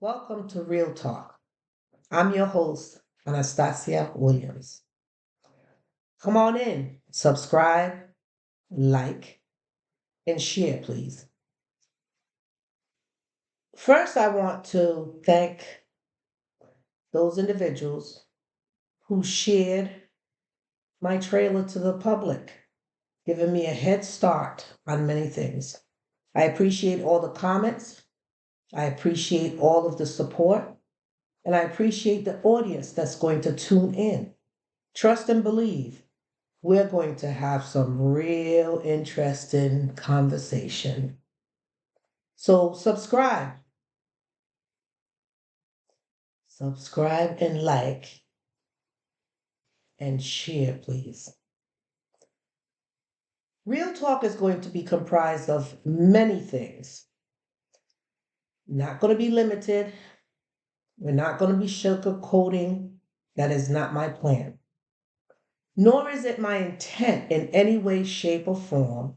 Welcome to Real Talk. I'm your host, Anastasia Williams. Come on in, subscribe, like, and share, please. First, I want to thank those individuals who shared my trailer to the public, giving me a head start on many things. I appreciate all the comments. I appreciate all of the support. And I appreciate the audience that's going to tune in. Trust and believe we're going to have some real interesting conversation. So subscribe and like and share, please. Real Talk is going to be comprised of many things. Not going to be limited. We're not going to be sugarcoating. That is not my plan. Nor is it my intent in any way, shape, or form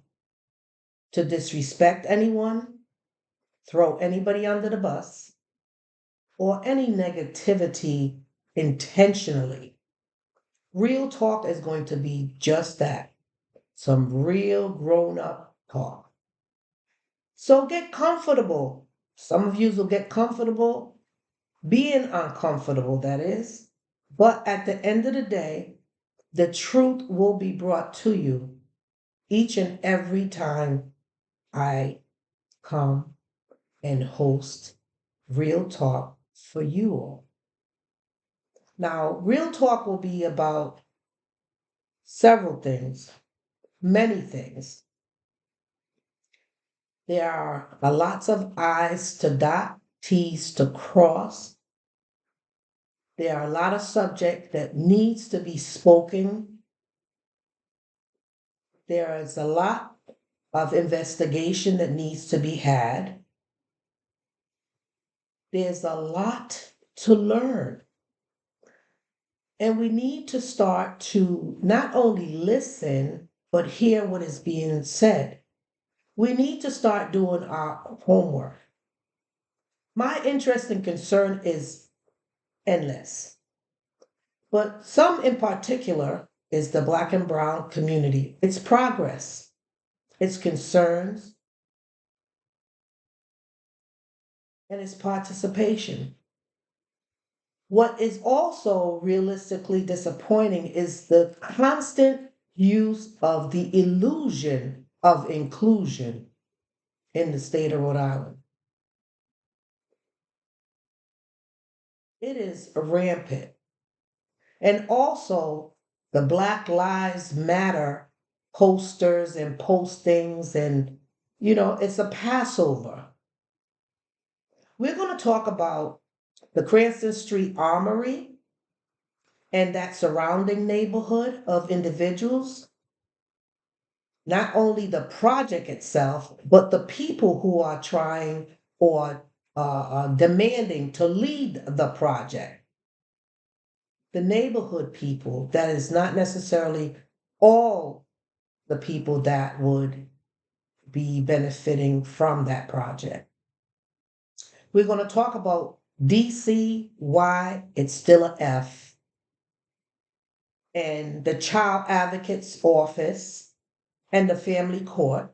to disrespect anyone, throw anybody under the bus, or any negativity intentionally. Real talk is going to be just that, some real grown up talk. So get comfortable. Some of you will get comfortable being uncomfortable, that is. But at the end of the day, the truth will be brought to you each and every time I come and host Real Talk for you all. Now, Real Talk will be about several things, many things. There are lots of I's to dot, T's to cross. There are a lot of subject that needs to be spoken. There is a lot of investigation that needs to be had. There's a lot to learn. And we need to start to not only listen, but hear what is being said. We need to start doing our homework. My interest and concern is endless, but some in particular is the Black and Brown community, its progress, its concerns, and its participation. What is also realistically disappointing is the constant use of the illusion of inclusion in the state of Rhode Island. It is rampant. And also the Black Lives Matter posters and postings, and it's a Passover. We're going to talk about the Cranston Street Armory and that surrounding neighborhood of individuals, not only the project itself, but the people who are trying or demanding to lead the project. The neighborhood people, that is not necessarily all the people that would be benefiting from that project. We're going to talk about DC, why it's still a F, and the Child Advocate's Office and the Family Court.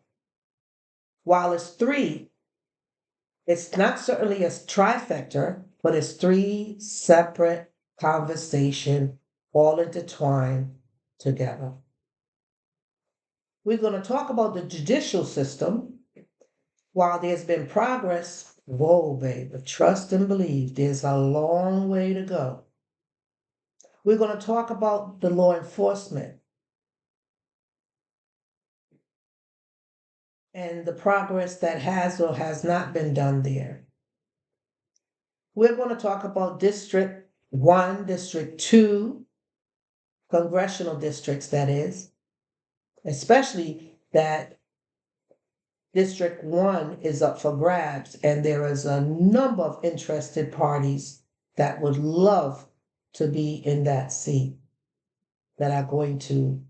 While it's three, it's not certainly a trifecta, but it's three separate conversations all intertwined together. We're going to talk about the judicial system. While there's been progress, whoa, baby, trust and believe, there's a long way to go. We're going to talk about the law enforcement and the progress that has or has not been done there. We're going to talk about District 1, District 2, congressional districts, that is, especially that District 1 is up for grabs, and there is a number of interested parties that would love to be in that seat, that are going to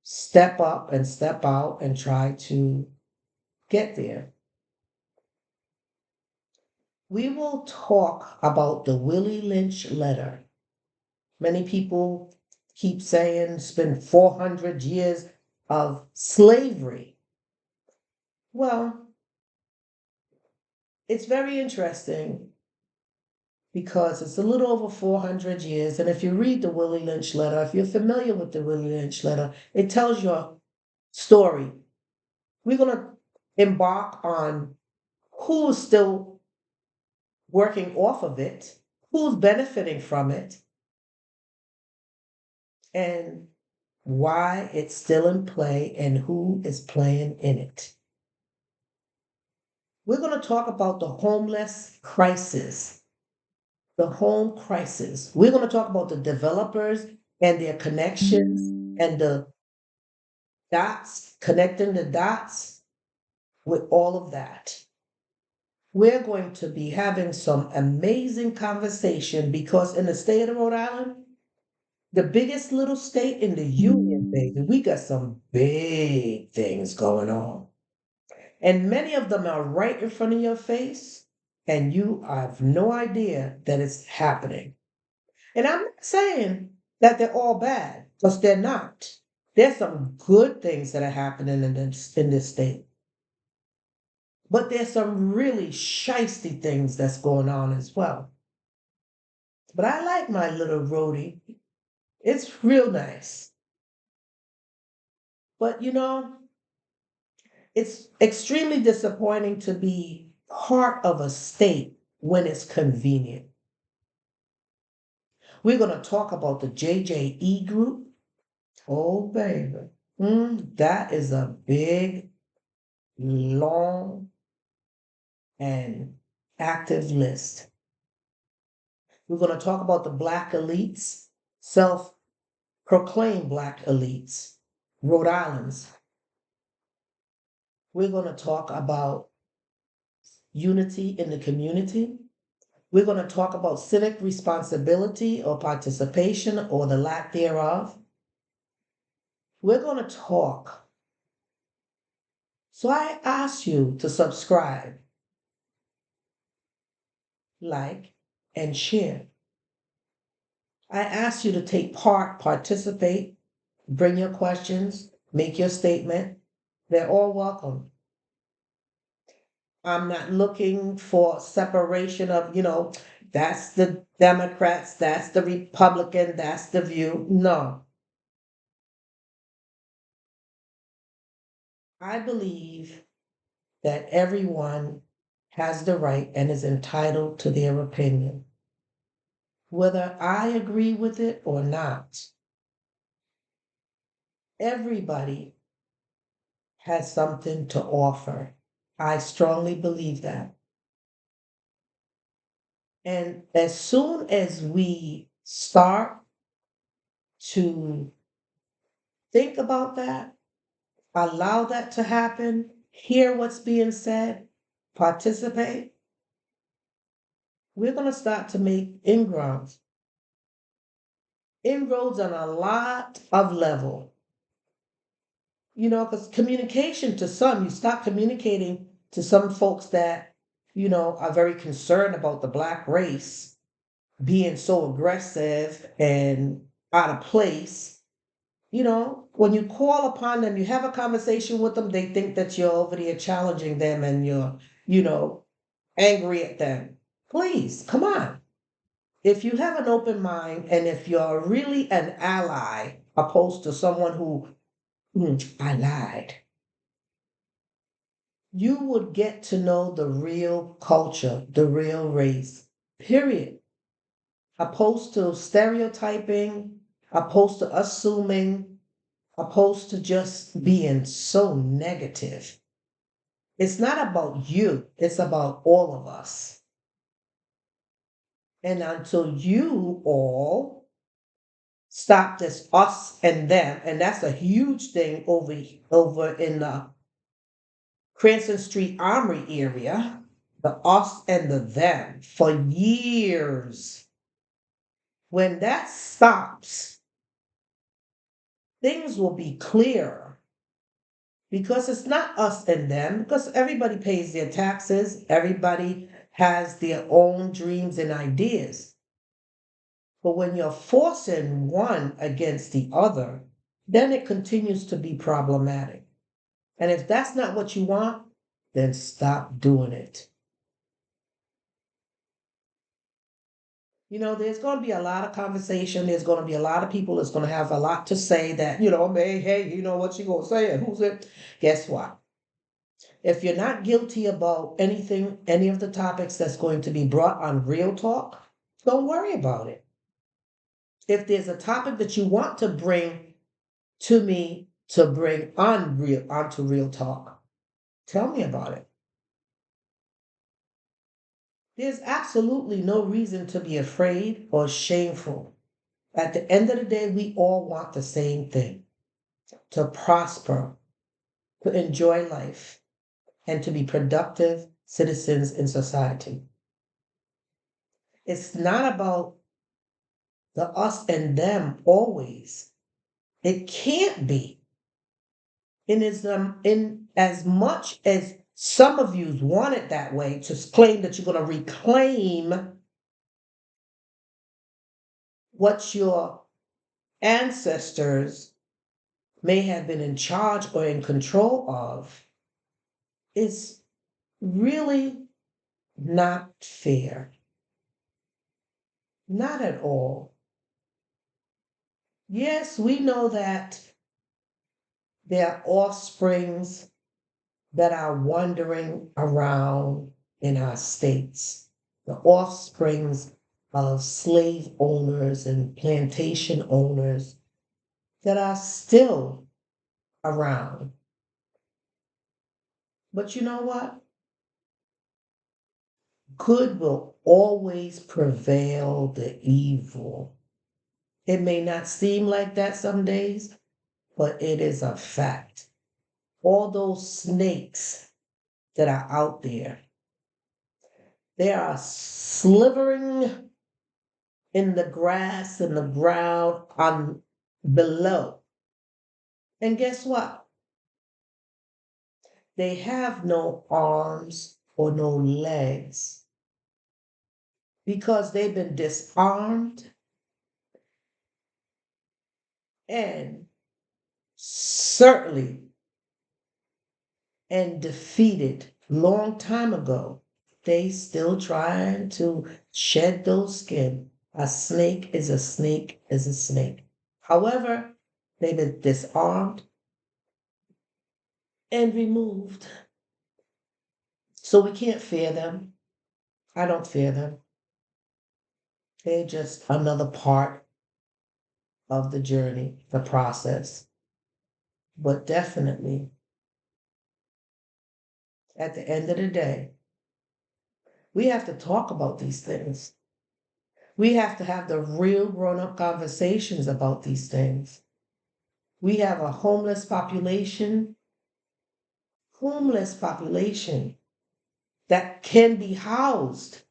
step up and step out and try to get there. We will talk about the Willie Lynch letter. Many people keep saying it's been 400 years of slavery. Well, it's very interesting because it's a little over 400 years. And if you read the Willie Lynch letter, if you're familiar with the Willie Lynch letter, it tells your story. We're going to embark on who's still working off of it, who's benefiting from it, and why it's still in play and who is playing in it. We're going to talk about the homeless crisis, the home crisis. We're going to talk about the developers and their connections and the dots, connecting the dots with all of that. We're going to be having some amazing conversation because in the state of Rhode Island, the biggest little state in the union, baby, we got some big things going on. And many of them are right in front of your face, and you have no idea that it's happening. And I'm not saying that they're all bad, because they're not. There's some good things that are happening in this state. But there's some really shisty things that's going on as well. But I like my little roadie. It's real nice. But it's extremely disappointing to be part of a state when it's convenient. We're going to talk about the JJE group. Oh, baby. That is a big, long, and active list. We're going to talk about the Black elites, self proclaimed Black elites, Rhode Island's. We're going to talk about unity in the community. We're going to talk about civic responsibility or participation or the lack thereof. We're going to talk. So I ask you to subscribe, like, and share. I ask you to take part, participate, bring your questions, make your statement. They're all welcome. I'm not looking for separation of, that's the Democrats, that's the Republican, that's the view. No, I believe that everyone has the right and is entitled to their opinion, whether I agree with it or not. Everybody has something to offer. I strongly believe that. And as soon as we start to think about that, allow that to happen, hear what's being said, participate, we're going to start to make inroads on a lot of level. Because communication to some, you stop communicating to some folks that, are very concerned about the Black race being so aggressive and out of place. When you call upon them, you have a conversation with them, they think that you're over there challenging them and you're, angry at them. Please, come on. If you have an open mind and if you're really an ally, opposed to someone who, I lied, you would get to know the real culture, the real race, period. Opposed to stereotyping, opposed to assuming, opposed to just being so negative. It's not about you, it's about all of us. And until you all stop this us and them, and that's a huge thing over in the Cranston Street Armory area, the us and the them for years. When that stops, things will be clear because it's not us and them, because everybody pays their taxes, everybody has their own dreams and ideas. But when you're forcing one against the other, then it continues to be problematic. And if that's not what you want, then stop doing it. There's going to be a lot of conversation. There's going to be a lot of people that's going to have a lot to say that, hey, what you going to say and who's it? Guess what? If you're not guilty about anything, any of the topics that's going to be brought on Real Talk, don't worry about it. If there's a topic that you want to bring to me to bring onto Real Talk, tell me about it. There's absolutely no reason to be afraid or shameful. At the end of the day, we all want the same thing: to prosper, to enjoy life, and to be productive citizens in society. It's not about the us and them always. It can't be. In as much as some of you want it that way, to claim that you're going to reclaim what your ancestors may have been in charge or in control of, is really not fair. Not at all. Yes, we know that there are offsprings that are wandering around in our states, the offsprings of slave owners and plantation owners that are still around. But you know what? Good will always prevail the evil. It may not seem like that some days, but it is a fact. All those snakes that are out there, they are slithering in the grass and the ground on below. And guess what? They have no arms or no legs because they've been disarmed and certainly and defeated long time ago. They still trying to shed those skin. A snake is a snake is a snake. However, they've been disarmed and removed. So we can't fear them. I don't fear them. They're just another part of the journey, the process. But definitely, at the end of the day, we have to talk about these things. We have to have the real grown up conversations about these things. We have a homeless population that can be housed.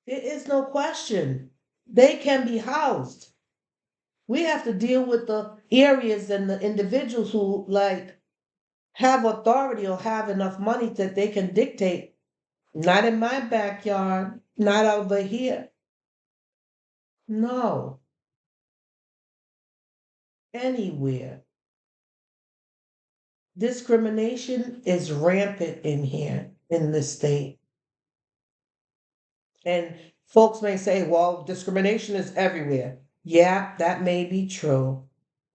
There is no question. They can be housed. We have to deal with the areas and the individuals who have authority or have enough money that they can dictate, not in my backyard, not over here. No, anywhere. Discrimination is rampant in here in this state. And folks may say, well, discrimination is everywhere. Yeah, that may be true,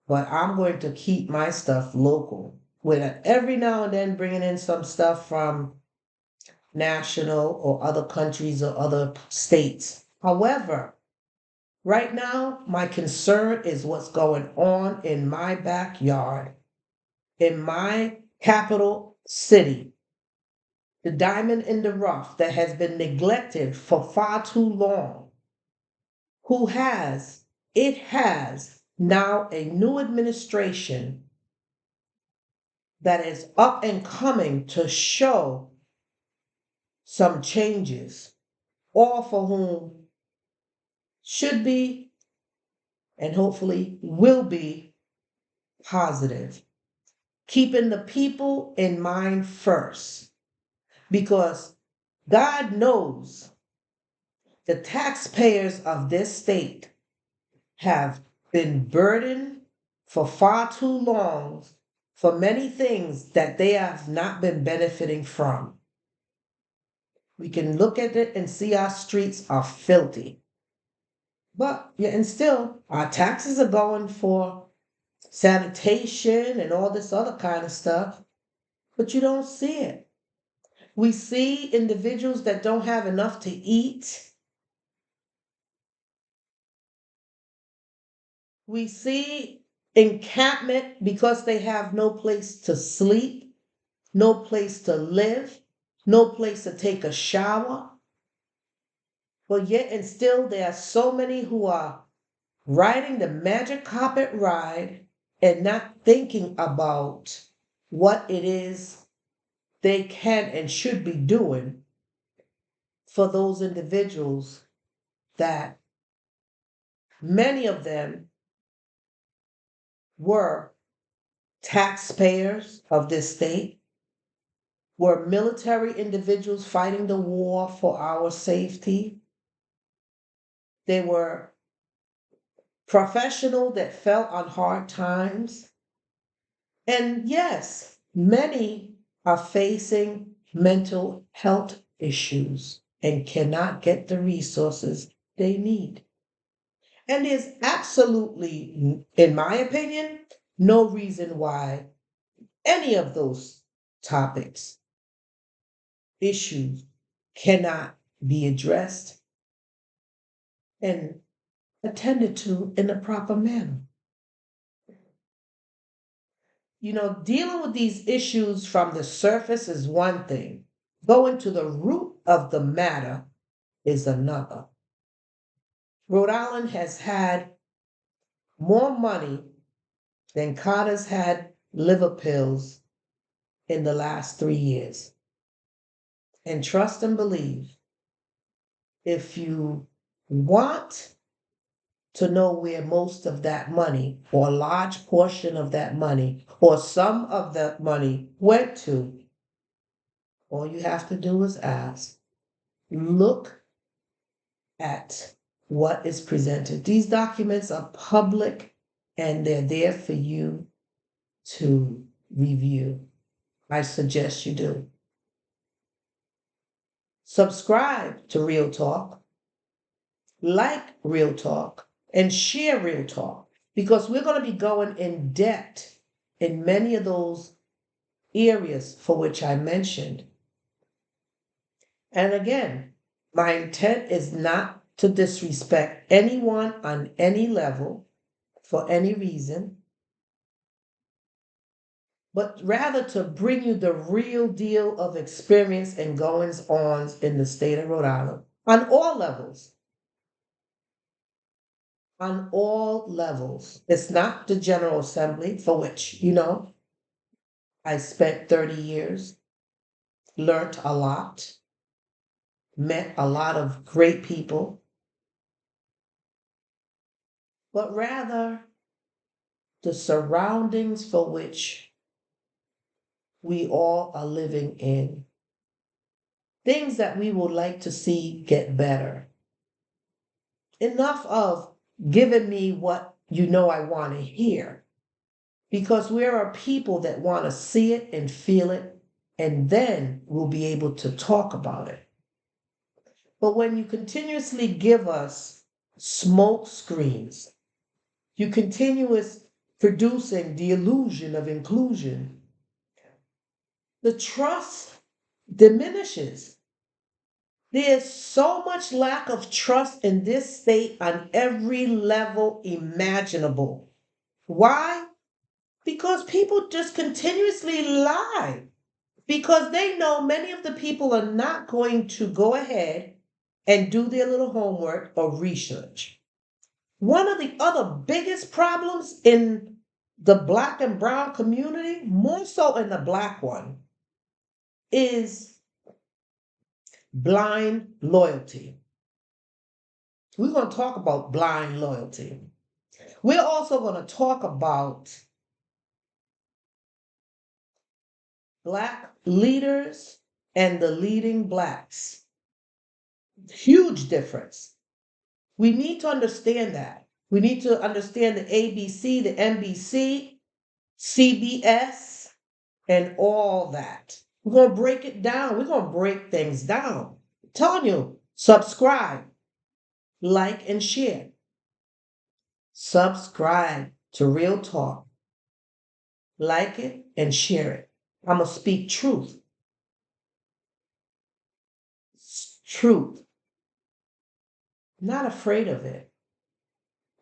but I'm going to keep my stuff local. With every now and then bringing in some stuff from national or other countries or other states. However, right now, my concern is what's going on in my backyard, in my capital city, the diamond in the rough that has been neglected for far too long. It has now a new administration that is up and coming to show some changes, all for whom should be and hopefully will be positive, keeping the people in mind first. because God knows the taxpayers of this state have been burdened for far too long for many things that they have not been benefiting from. We can look at it and see our streets are filthy. But yeah, and still our taxes are going for sanitation and all this other kind of stuff, but you don't see it. We see individuals that don't have enough to eat. We see encampment because they have no place to sleep, no place to live, no place to take a shower. But yet and still there are so many who are riding the magic carpet ride and not thinking about what it is they can and should be doing for those individuals that many of them were taxpayers of this state, were military individuals fighting the war for our safety. They were professional that fell on hard times. And yes, many are facing mental health issues and cannot get the resources they need. And there's absolutely, in my opinion, no reason why any of those topics, issues cannot be addressed and attended to in a proper manner. Dealing with these issues from the surface is one thing, going to the root of the matter is another. Rhode Island has had more money than Carter's had liver pills in the last 3 years. And trust and believe, if you want to know where most of that money, or a large portion of that money, or some of that money went to, all you have to do is ask. Look at what is presented. These documents are public and they're there for you to review. I suggest you do. Subscribe to Real Talk, like Real Talk, and share Real Talk because we're going to be going in depth in many of those areas for which I mentioned. And again, my intent is not to disrespect anyone on any level for any reason, but rather to bring you the real deal of experience and goings on in the state of Rhode Island on all levels. On all levels. It's not the General Assembly, for which, I spent 30 years, learned a lot, met a lot of great people, but rather the surroundings for which we all are living in. Things that we would like to see get better. Enough of giving me what I want to hear. Because we are people that want to see it and feel it, and then we'll be able to talk about it. But when you continuously give us smoke screens, you continuous producing the illusion of inclusion, the trust diminishes. There's so much lack of trust in this state on every level imaginable. Why? Because people just continuously lie. Because they know many of the people are not going to go ahead and do their little homework or research. One of the other biggest problems in the Black and brown community, more so in the Black one, is blind loyalty. We're going to talk about blind loyalty. We're also going to talk about Black leaders and the leading blacks. Huge difference. We need to understand that. We need to understand the ABC, the NBC, CBS, and all that. We're going to break it down. We're going to break things down. I'm telling you, subscribe, like, and share. Subscribe to Real Talk. Like it and share it. I'm going to speak truth. Truth. Not afraid of it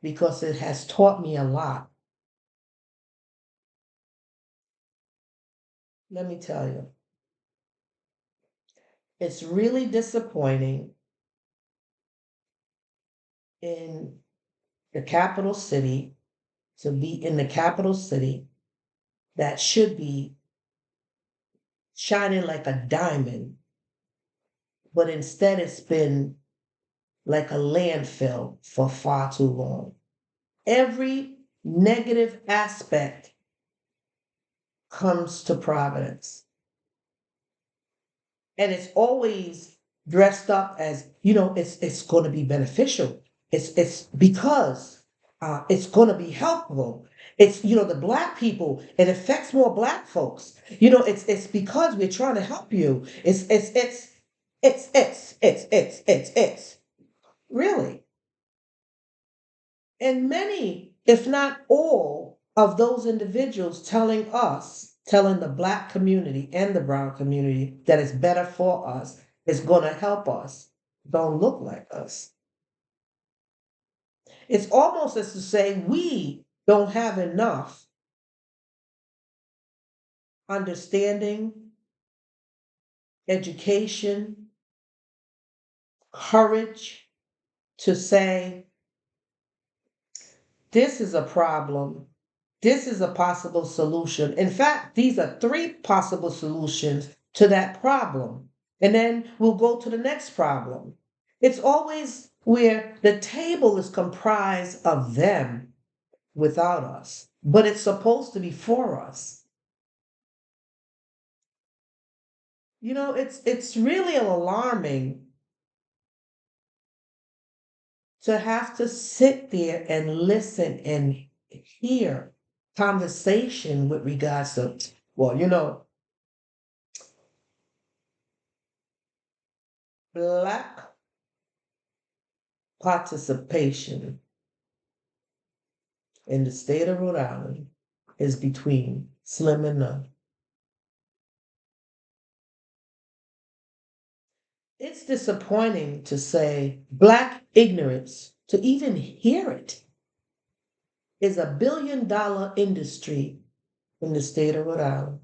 because it has taught me a lot. Let me tell you, it's really disappointing in the capital city to be in the capital city that should be shining like a diamond, but instead it's been like a landfill for far too long. Every negative aspect comes to Providence. And it's always dressed up as, it's going to be beneficial. It's because it's going to be helpful. It's, the black people, it affects more black folks. It's because we're trying to help you. It's really. And many, if not all, of those individuals telling the black community and the brown community that it's better for us, it's going to help us, don't look like us. It's almost as to say we don't have enough understanding, education, courage to say, this is a problem. This is a possible solution. In fact, these are three possible solutions to that problem. And then we'll go to the next problem. It's always where the table is comprised of them without us, but it's supposed to be for us. It's really alarming to have to sit there and listen and hear conversation with regards to, black participation in the state of Rhode Island is between slim and none. It's disappointing to say black ignorance, to even hear it, is $1 billion industry in the state of Rhode Island.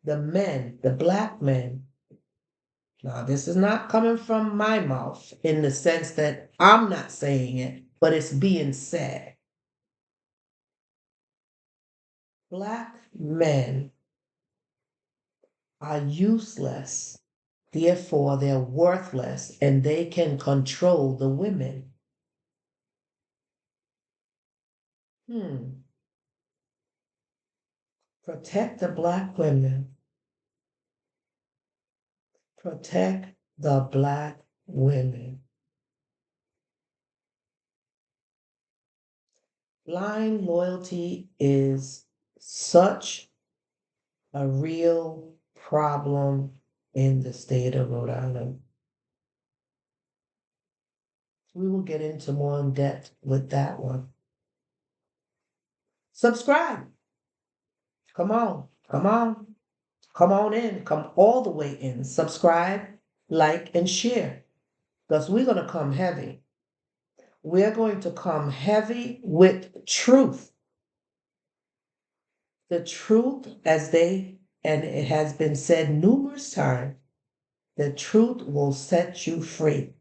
The black men, now this is not coming from my mouth in the sense that I'm not saying it, but it's being said. Black men are useless. Therefore, they're worthless and they can control the women. Protect the black women. Protect the black women. Blind loyalty is such a real problem in the state of Rhode Island. We will get into more in depth with that one. Subscribe. Come on, come on, come on in, come all the way in. Subscribe, like, and share because we're going to come heavy. We're going to come heavy with truth. The truth, and it has been said numerous times, the truth will set you free.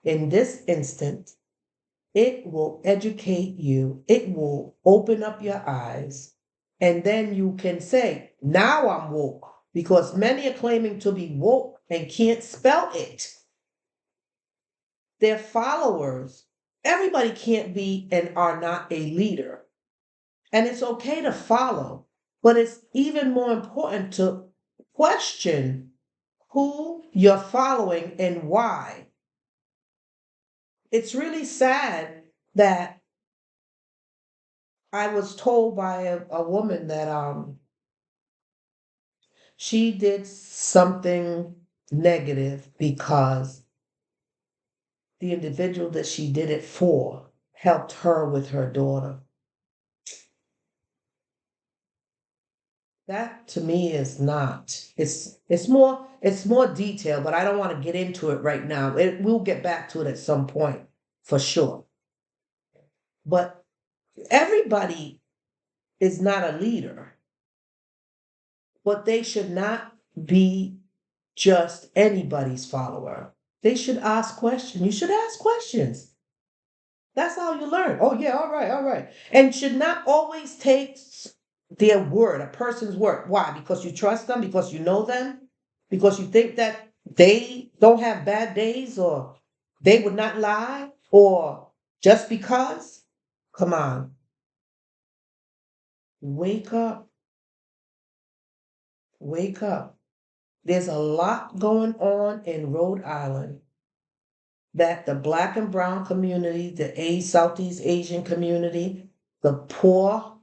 In this instant, it will educate you, it will open up your eyes, and then you can say, now I'm woke, because many are claiming to be woke and can't spell it. Their followers, everybody can't be and are not a leader. And it's okay to follow, but it's even more important to question who you're following and why. It's really sad that I was told by a woman that she did something negative because the individual that she did it for helped her with her daughter. That to me is not. It's more detailed, but I don't want to get into it right now. We'll get back to it at some point for sure. But everybody is not a leader, but they should not be just anybody's follower. They should ask questions. You should ask questions. That's how you learn. Oh, yeah, all right, all right. And should not always take their word, a person's word. Why? Because you trust them, because you know them, because you think that they don't have bad days or they would not lie or just because. Come on, wake up, wake up. There's a lot going on in Rhode Island that the Black and Brown community, the Southeast Asian community, the poor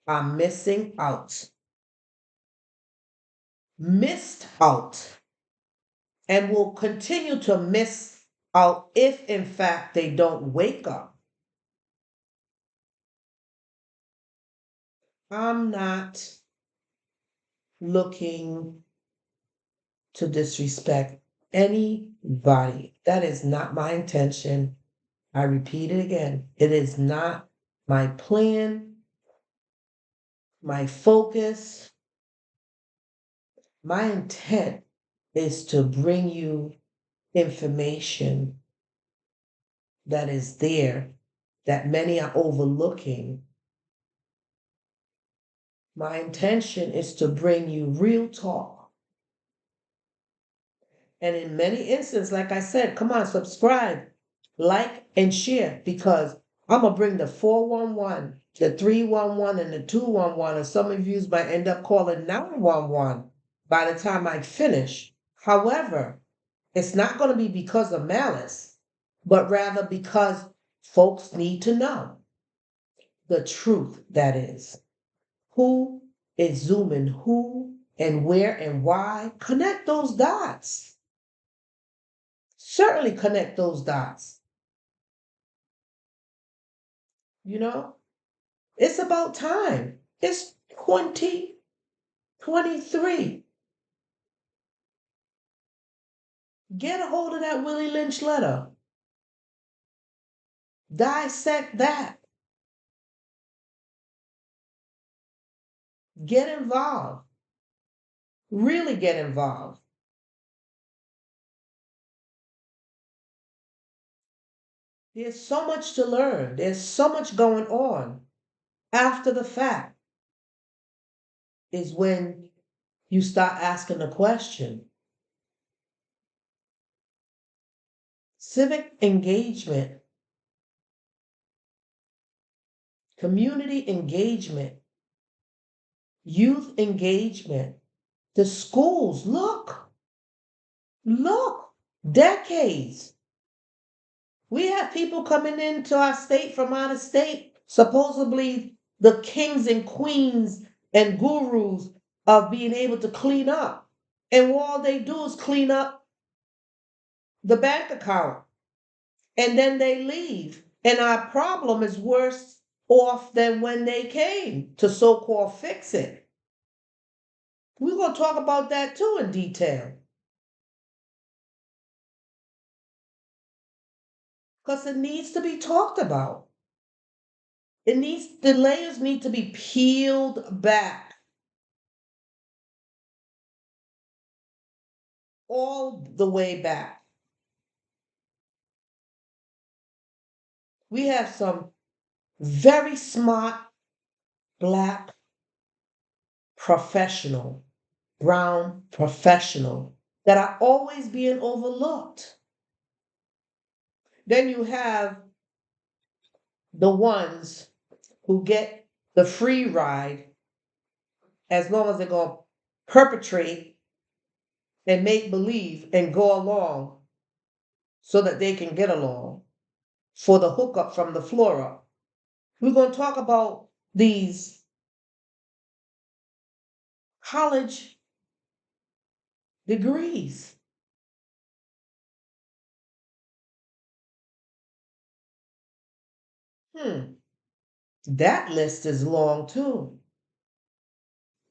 are missing out. Missed out and will continue to miss out if, in fact, they don't wake up. I'm not looking to disrespect anybody. That is not my intention. I repeat it again. It is not my plan, my focus. My intent is to bring you information that is there that many are overlooking. My intention is to bring you real talk. And in many instances, like I said, come on, subscribe, like, and share because I'm going to bring the 411, the 311, and the 211. And some of you might end up calling 911 by the time I finish. However, it's not going to be because of malice, but rather because folks need to know the truth, that is. Who is zooming who and where and why? Connect those dots. Certainly connect those dots. You know, it's about time. It's 2023. Get a hold of that Willie Lynch letter. Dissect that. Get involved. Really get involved. There's so much to learn. There's so much going on. After the fact is when you start asking the question. Civic engagement, community engagement, youth engagement, the schools, look, decades. We have people coming into our state from out of state, supposedly the kings and queens and gurus of being able to clean up. And all they do is clean up the bank account and then they leave. And our problem is worse off than when they came to so-called fix it. We're going to talk about that too in detail. Because it needs to be talked about. The layers need to be peeled back. All the way back. We have some very smart Black professional, brown professional that are always being overlooked. Then you have the ones who get the free ride as long as they're going to perpetrate and make believe and go along so that they can get along for the hookup from the floor up. We're going to talk about these college degrees. That list is long too.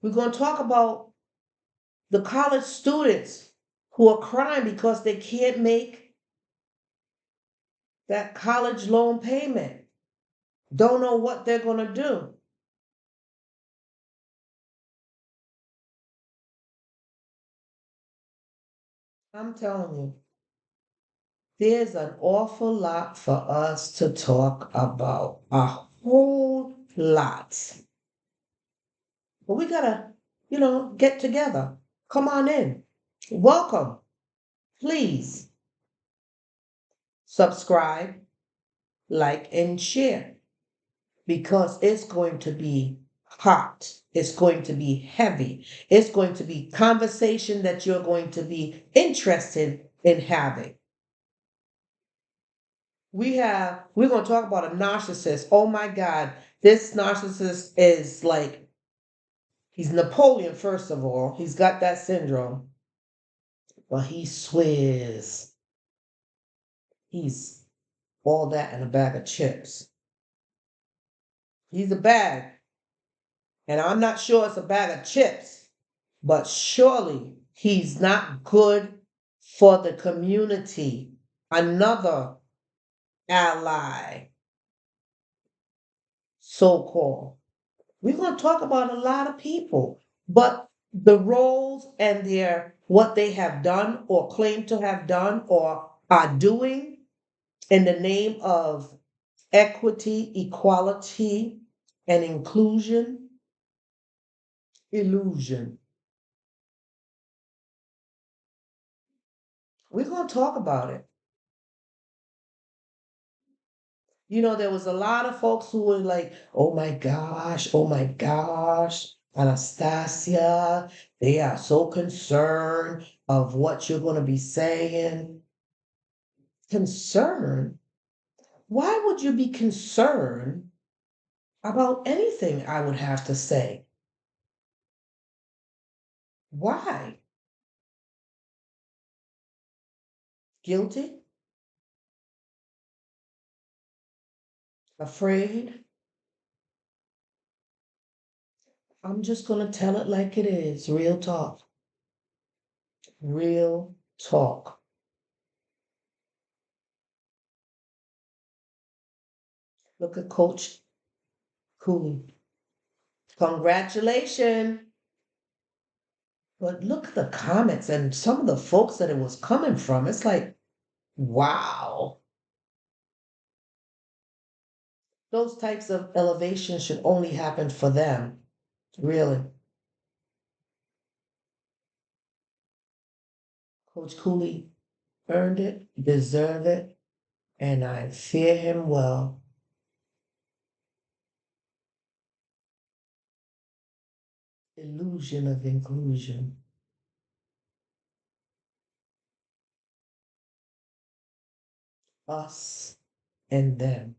We're going to talk about the college students who are crying because they can't make that college loan payment. Don't know what they're going to do. I'm telling you, there's an awful lot for us to talk about. A whole lot. But we gotta, get together. Come on in. Welcome. Please subscribe, like, and share because it's going to be hot. It's going to be heavy. It's going to be conversation that you're going to be interested in having. We're going to talk about a narcissist. Oh my God. This narcissist is like, he's Napoleon, first of all. He's got that syndrome. But he swears he's all that in a bag of chips. He's a bag. And I'm not sure it's a bag of chips, but surely he's not good for the community. Another ally, so called. We're going to talk about a lot of people, but the roles and what they have done or claim to have done or are doing in the name of equity, equality, and inclusion, illusion. We're going to talk about it. There was a lot of folks who were like, oh my gosh, Anastasia, they are so concerned of what you're going to be saying. Concerned? Why would you be concerned about anything I would have to say? Why? Guilty? Afraid? I'm just going to tell it like it is. Real talk. Real talk. Look at Coach Cooley. Congratulations. But look at the comments and some of the folks that it was coming from. It's like, wow. Those types of elevations should only happen for them. Really. Coach Cooley earned it, deserved it, and I fear him well. Illusion of inclusion. Us and them.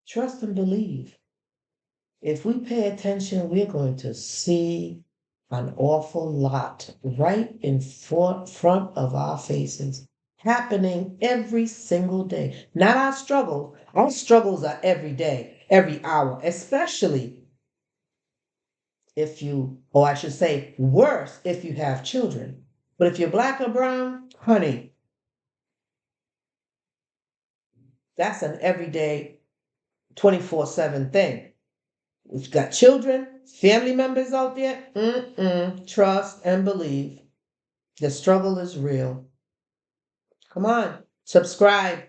Trust and believe. If we pay attention, we're going to see an awful lot right in front of our faces happening every single day. Not our struggles. Our struggles are every day, every hour, especially if you, or I should say, worse if you have children. But if you're black or brown, honey, that's an everyday 24/7 thing. If you've got children, family members out there, trust and believe. The struggle is real. Come on, subscribe.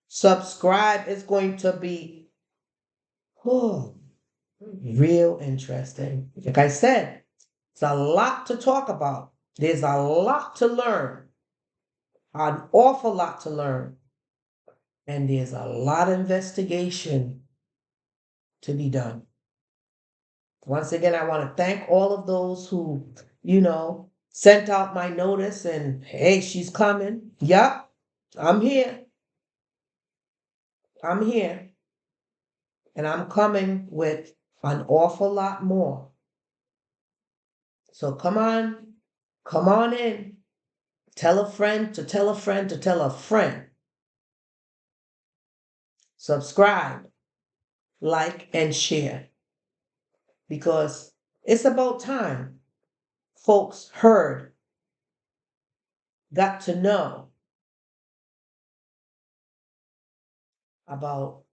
Subscribe is going to be oh, real interesting. Like I said, it's a lot to talk about. There's a lot to learn, an awful lot to learn. And there's a lot of investigation to be done. Once again, I want to thank all of those who sent out my notice and hey, she's coming. Yup, I'm here. I'm here. And I'm coming with an awful lot more. So come on in. Tell a friend to tell a friend to tell a friend. Subscribe, like, and share because it's about time folks got to know about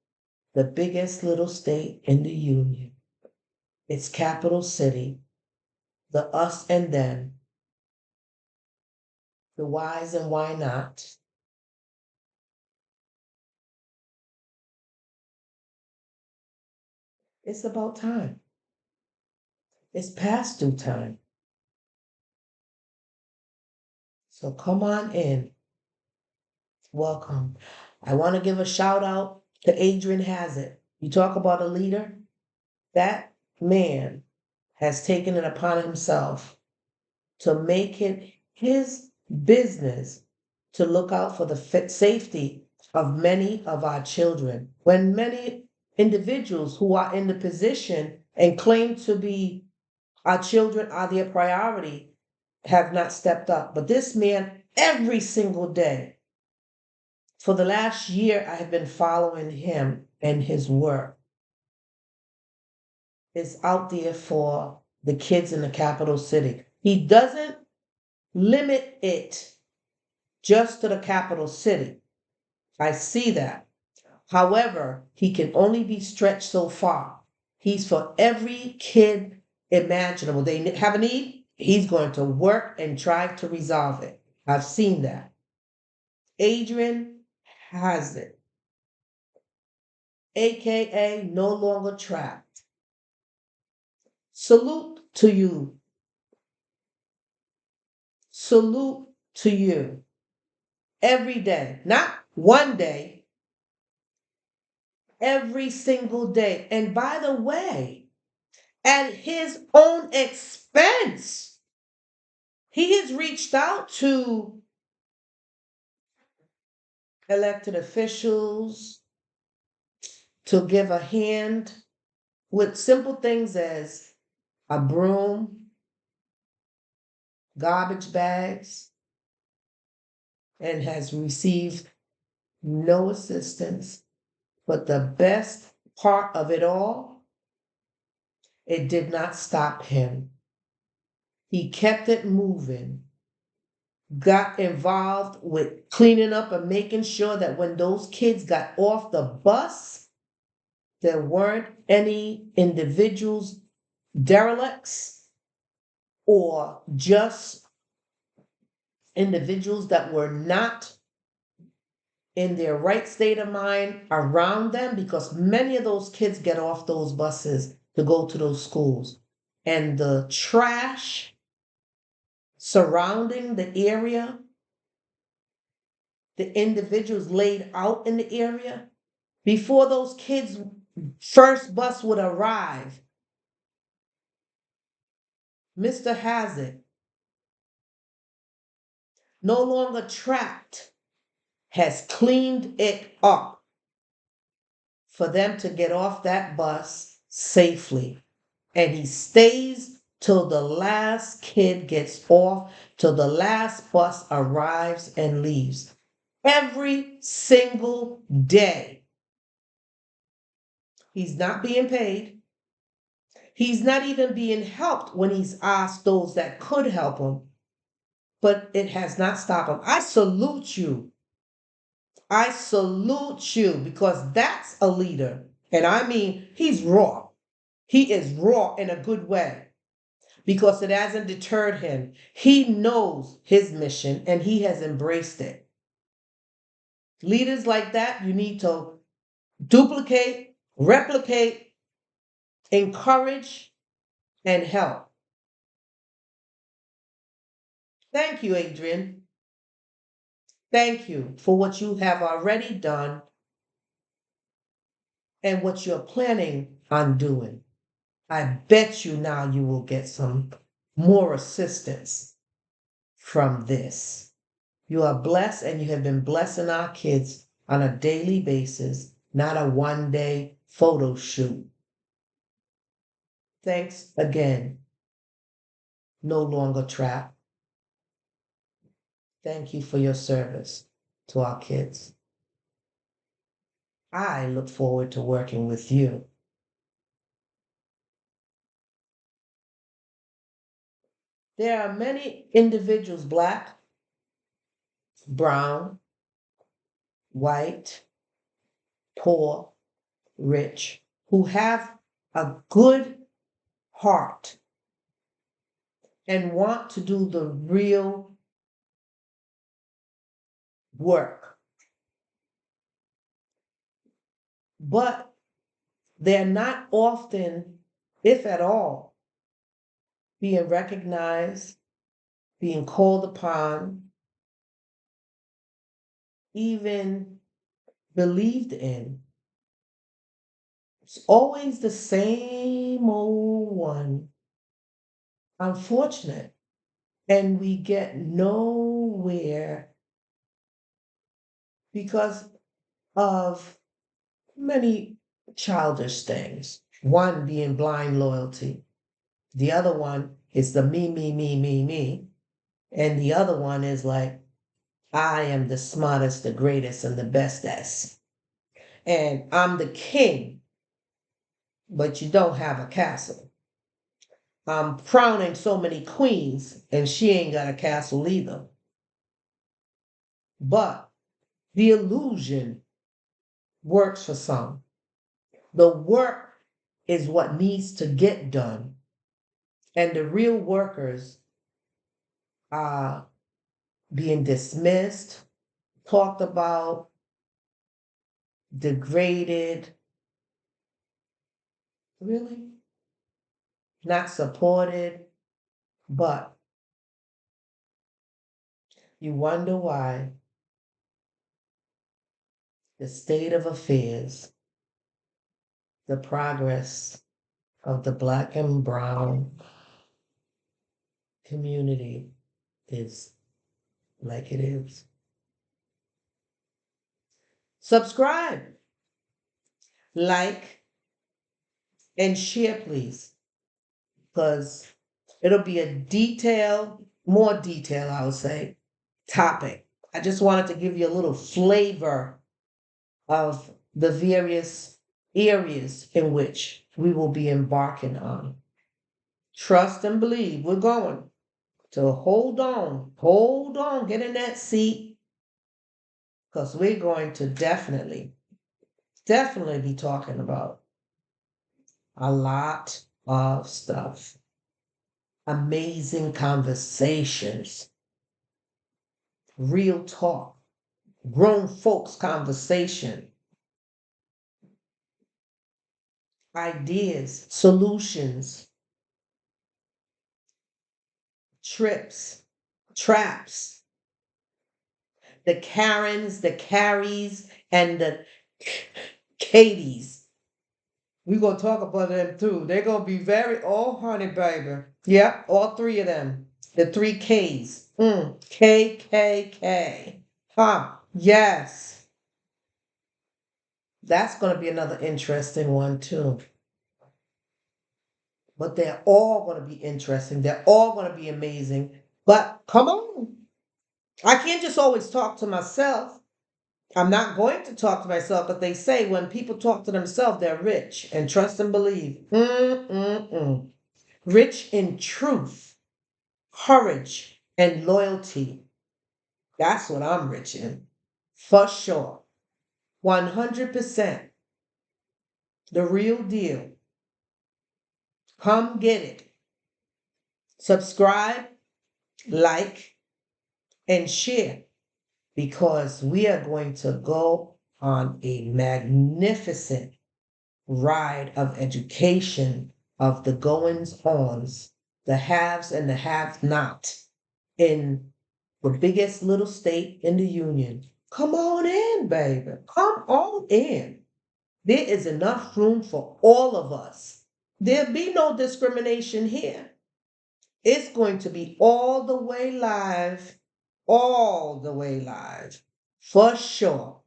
the biggest little state in the union, its capital city, the us and them, the whys and why not. It's about time. It's past due time. So come on in. Welcome. I want to give a shout out to Adrian Hazard. You talk about a leader? That man has taken it upon himself to make it his business to look out for the safety of many of our children. When many individuals who are in the position and claim to be our children are their priority have not stepped up. But this man, every single day, for the last year, I have been following him and his work. Is out there for the kids in the capital city. He doesn't limit it just to the capital city. I see that. However, he can only be stretched so far. He's for every kid imaginable. They have a need, he's going to work and try to resolve it. I've seen that. Adrian has it, aka no longer trapped. Salute to you. Salute to you. Every day, not one day, every single day. And by the way, at his own expense, he has reached out to elected officials to give a hand with simple things as a broom, garbage bags, and has received no assistance. But the best part of it all, it did not stop him. He kept it moving, got involved with cleaning up and making sure that when those kids got off the bus, there weren't any individuals, derelicts, or just individuals that were not in their right state of mind around them, because many of those kids get off those buses to go to those schools. And the trash surrounding the area, the individuals laid out in the area, before those kids' first bus would arrive, Mr. Hazard, no longer trapped, has cleaned it up for them to get off that bus safely. And he stays till the last kid gets off, till the last bus arrives and leaves. Every single day. He's not being paid. He's not even being helped when he's asked those that could help him. But it has not stopped him. I salute you. I salute you because that's a leader. And I mean, he's raw. He is raw in a good way because it hasn't deterred him. He knows his mission and he has embraced it. Leaders like that, you need to duplicate, replicate, encourage, and help. Thank you, Adrian. Thank you for what you have already done and what you're planning on doing. I bet you now you will get some more assistance from this. You are blessed and you have been blessing our kids on a daily basis, not a one-day photo shoot. Thanks again. No longer trapped. Thank you for your service to our kids. I look forward to working with you. There are many individuals, Black, brown, white, poor, rich, who have a good heart and want to do the real work. But they're not often, if at all, being recognized, being called upon, even believed in. It's always the same old one. Unfortunate. And we get nowhere because of many childish things. One being blind loyalty. The other one is the me, me, me, me, me. And the other one is like, I am the smartest, the greatest, and the bestest. And I'm the king, but you don't have a castle. I'm crowning so many queens, and she ain't got a castle either. But the illusion works for some. The work is what needs to get done. And the real workers are being dismissed, talked about, degraded, really not supported, but you wonder why the state of affairs, the progress of the Black and brown community is like it is. Subscribe, like, and share, please, because it'll be a more detail, I would say, topic. I just wanted to give you a little flavor of the various areas in which we will be embarking on. Trust and believe we're going. So hold on, get in that seat, because we're going to definitely be talking about a lot of stuff. Amazing conversations, real talk, grown folks conversation, ideas, solutions, trips, traps, the Karens, the Carries, and the Katies. We're going to talk about them too. They're going to be oh, honey, baby. Yep, all three of them. The three Ks. K, K, K. Huh, yes. That's going to be another interesting one too. But they're all going to be interesting. They're all going to be amazing. But come on. I can't just always talk to myself. I'm not going to talk to myself, but they say when people talk to themselves, they're rich and trust and believe. Rich in truth, courage, and loyalty. That's what I'm rich in. For sure. 100%. The real deal. Come get it. Subscribe, like, and share, because we are going to go on a magnificent ride of education of the goings ons, the haves and the have not in the biggest little state in the union. Come on in, baby. Come on in. There is enough room for all of us. There be no discrimination here. It's going to be all the way live, all the way live, for sure,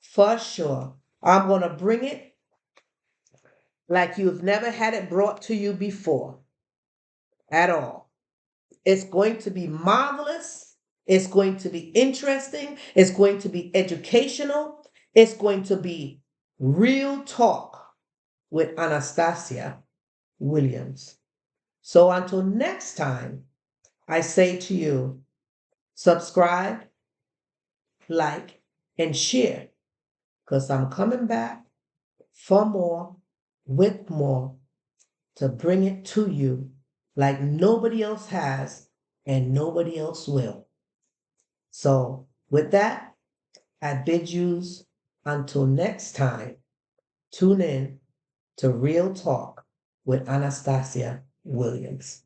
for sure. I'm going to bring it like you've never had it brought to you before at all. It's going to be marvelous. It's going to be interesting. It's going to be educational. It's going to be real talk with Anastasia Williams. So until next time, I say to you, subscribe, like, and share, because I'm coming back for more, with more, to bring it to you like nobody else has and nobody else will. So with that, I bid yous until next time, tune in to Real Talk with Anastasia Williams.